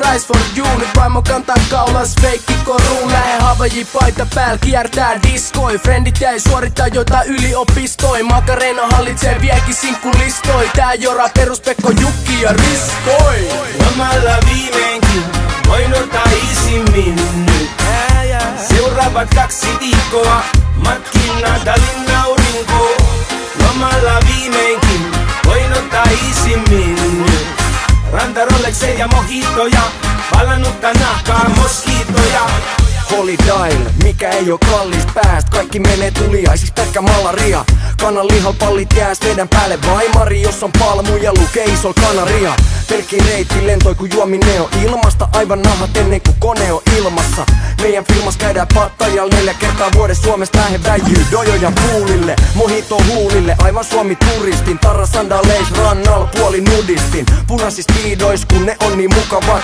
price for you. Nyt vaimo kantaa kaulas feikki koruun. Lähe Havaji paita pääl, kiertää diskoi. Friendit jäi suorittaa jotain yliopistoi. Makarena hallitsee viekin sinkkulistoi. Tää jora peruspekko Jukki ja Riskoi. Lomalla viimeinkin voin ottaa isimmin nyt. Seuraavat 2 viikkoa matkina Tallinna aurinko. Lomalla viimeinkin voin ottaa isimmin nyt. Ranta Rolexeja ja mojitoja, palannutta nahkaa moskiitoja. Holy Dial, mikä ei oo kallis pääst. Kaikki menee tuliaisis, pelkkä malaria. Kanan lihalpallit jääs meidän päälle vaimari. Jos on palmuja lukee isol kanaria. Pelkki reitti lentoi kun juominen on ilmasta. Aivan nahat ennen kuin kone on ilmassa. Meidän filmas käydään Pattajal 4 kertaa vuodessa. Suomesta lähe väijyy dojoja poolille. Mojito huulille, aivan Suomi turistin. Tarra sandaleis rannal, puoli nudistin. Punaisis piidois kun ne on niin mukavat.